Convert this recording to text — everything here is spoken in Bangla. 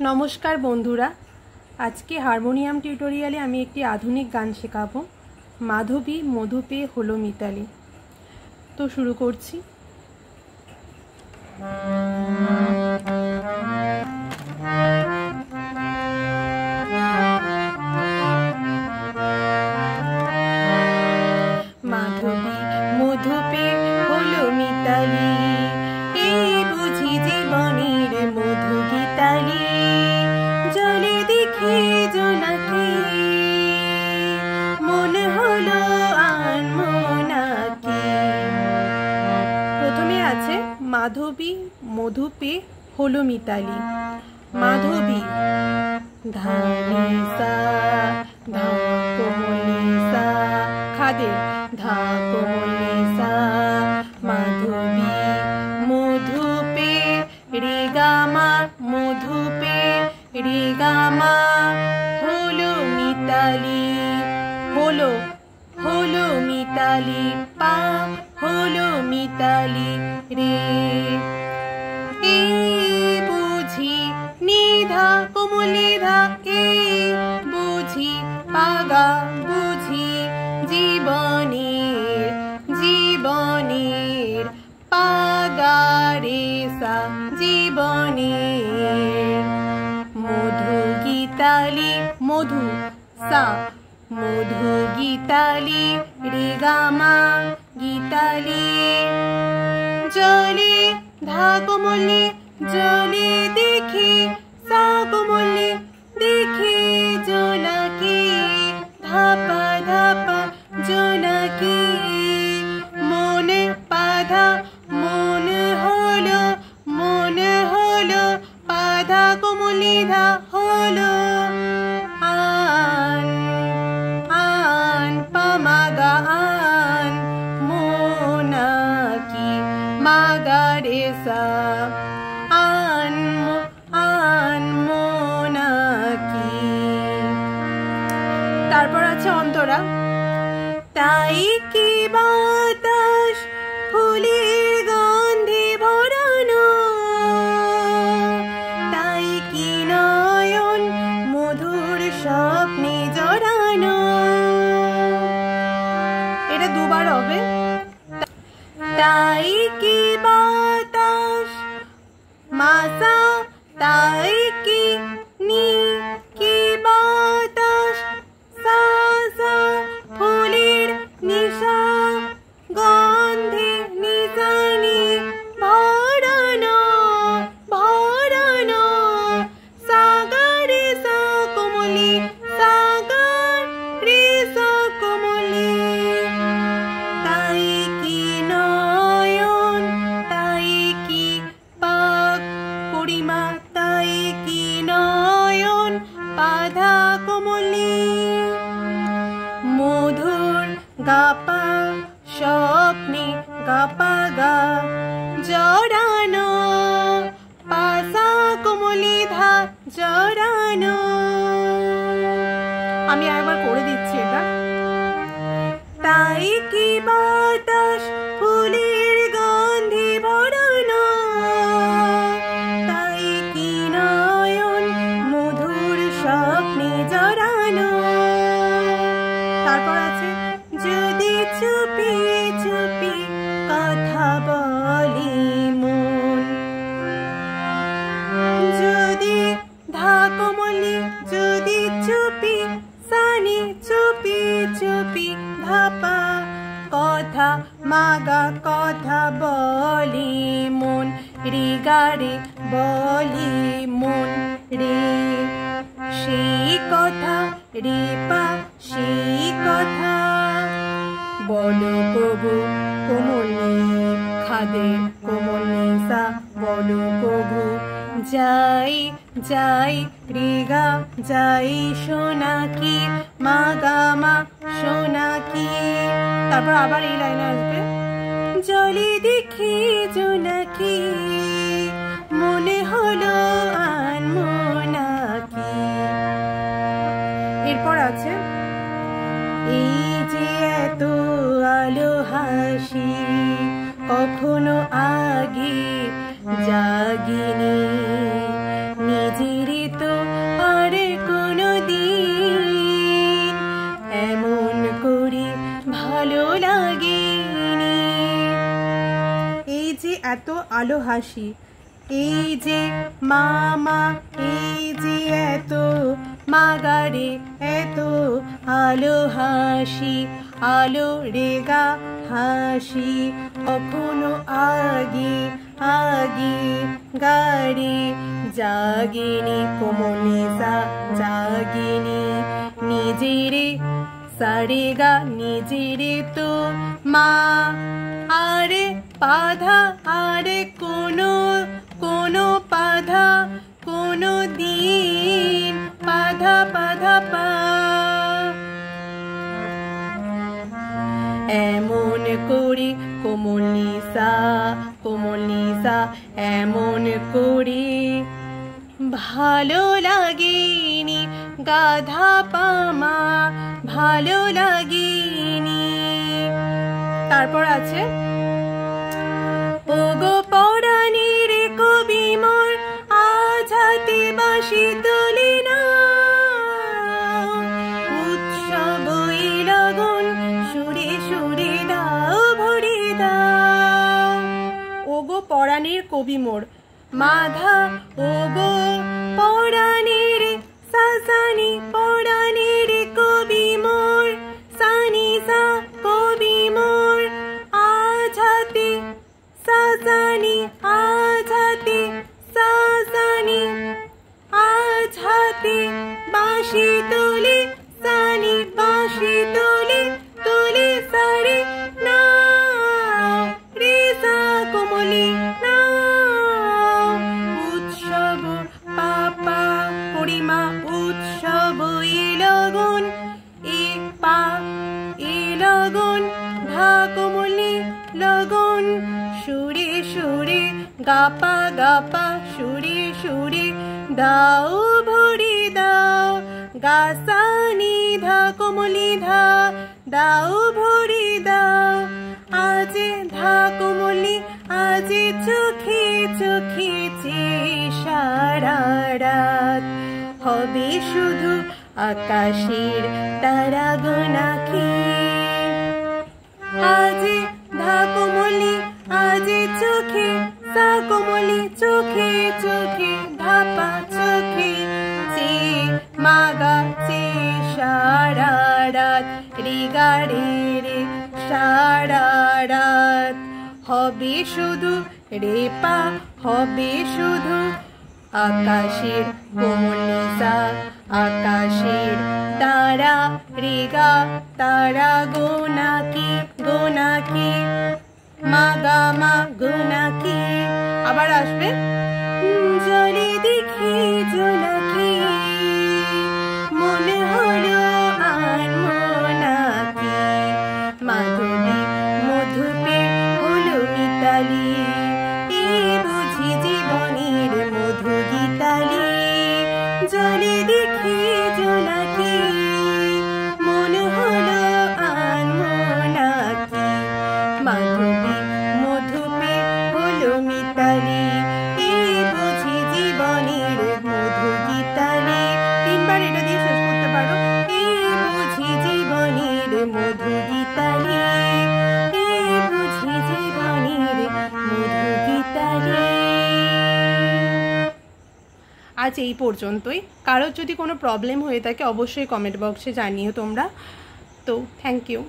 नमस्कार बंधुरा, आज के हारमोनियम टिউটোরিয়ালে আমি একটি আধুনিক গান শেখাবো। মাধবী মধু পেয়ে হলো মিতালি। তো শুরু করছি। মাধবী মধু পেয়ে হলো মিতালি, এই বুঝি জীবনের মধু গীতালি। জলে দেখে জোনাকি মনে হলো আনমনাকি। প্রথমে আছে মাধবী মধু পেয়ে হলো মিতালি। মাধবী ধা নি সা, ধা কোমল নি সা, খাদে ধা কোমল নি সা। মাধবী মধু পেয়ে রে গা মা, মধু পেয়ে রে গা মা হলো মিতালি। হলো হলো মিতালি, পা হলো মিতালি রে। এ বুঝি নিধা কোমল নিধা, এ বুঝি পাগা বুঝি জীবনের জীবনের পাগা রে সা জীবনের। মধু গীতালি মধু সা, মধু গীতালি রে গা মা গীতালি। জলে ধা কোমলে জলে দেখি সা কোমলে দেখি জোনাকি, ধাপা ধাপা জোনাকি মনে পাধা মনে হলো পাধা কোমলে ধা হলো আন আন পামাগা আন মোনাকি মাগা রে সা আন আন মোনাকি। তারপর আছে অন্তরা। তাই কি বাতাস ফুলের গন্ধে ভরানো, তাই কি নয়ন মধুর স্বপ্নে জড়ানো। এটা দুবার হবে। তাই কি বাতাস মাসা, তাই কি নি কি বাতাস সা সা ফুলের নিশা গন্ধে নিশানি ভরানো ভরানো। সাগা রে সা কোমলে সাগা রে সা কোমলে। তাই কি নয়ন তাই কি পাক পরিমা, তাই কি নয়ন পাধা কোমলে। মধুর গাপা স্বপ্নে গাপা গা জড়ানো, পাসা কোমলে ধা জড়ানো। আমি আরেকবার করে দিচ্ছি এটা। তাই কি বাতাস ফুলের গন্ধে ভরানো, তাই কি নয়ন মধুর স্বপ্নে জড়ানো। তারপর আছে যদি চুপি চুপি কথা বলি মন, যদি ধা কোমলে যদি চুপি সানি চুপি চুপি ধাপা কথা মাগা কথা বলি মন রে গা রে বলি মন রে। সেই কথা রে পা সেই কথা বলো কবু কোমলে খাদে কোমলে সা বলো কবু। যাই যাই রে গা যাই সোনাকি মাগা মা সোনাকি। তারপর আবার এই লাইনে আসবে জলে দেখি জোনাকি মনে হলো আনমনাকি। এরপর আছে এই যে এত আলো হাসি কখনো আগে জাগিনি, নিজেরই তো আর কোনো দিন এমন করে ভালো লাগেনি। এই যে এত আলো হাসি, এই যে মামা, এই যে এত মাগারে এত আলো হাসি, আলো রেগা হাসি কখনো আগে আগে গাড়ি জাগিনি, কোমলিসা জাগিনি, নিজেরে সারেগা নিজেরে তো মা, আরে বাধা আরে কোনো কোনো বাধা কোনো দিন বাধা বাধা পা, এমন করে কোমলিসা কোমলিসা এমন করে ভালো লাগেনি, গাধা পামা ভালো লাগেনি। তারপর আছে ওগো পরাণের কবি মোর আজ হাতে বাঁশি তুলি না, উৎসব লগন সুরে সুরে দাও ভরে দাও। ওগো পরাণের কবি মোর মাধা, ওগো পরাণের সাসানি পরাণের কবি মোর সানি সা কবি মোর আজ হাতে সাসানি আজ হাতে সাসানি আজ হাতে বাঁশি তুলে সানি বাঁশি তুলে তুলে সারে না রে সা কোমলি না, উৎসব পাপা পরিমা উৎসব লগন এ পা এ লগন ধা কোমলি লগন সুরে সুরে গাপা গাপা সুরে সুরে দাও ভরে দাও, গাসানি ধা কোমলি ধা দাও ভরে দাও, আজে ধা কোমলি আজে চোখে চোখে সারা রাত হবে শুধু আকাশের তারা গোনাকি, আজে ধা কোমলি আজে চোখে সা কোমলি চোখে চোখে ধাপা চোখে চে মাগা চে সারা রাত রেগা রে রে সারা রাত হবে শুধু রেপা হবে শুধু আকাশের কোমলিসা আকাশের তারা রেগা তারা গোনাকি গোনাকি মাগা মা গোনাকি। আবার আসবে জলে দেখি জোনাকি মনে হলো আর মোনাকি, মাধবী মধুপে হলো মিতালি, এই বুঝি জীবনের মধু গীতালি, জলে দেখি জোনাকি মনে হলো আর মোনাকি, মাধবী মধুপে হলো মিতালি, এই বুঝি জীবনের মধু গীতালি। তিনবার এটা দিয়ে শেষ করতে পারো, এই বুঝি জীবনের মধু গীতালি, এই বুঝি জীবনের মধু গীতালি। আজ এই পর্যন্তই। কারোর যদি কোনো প্রবলেম হয়ে থাকে অবশ্যই কমেন্ট বক্সে জানিও তোমরা। তো থ্যাংক ইউ।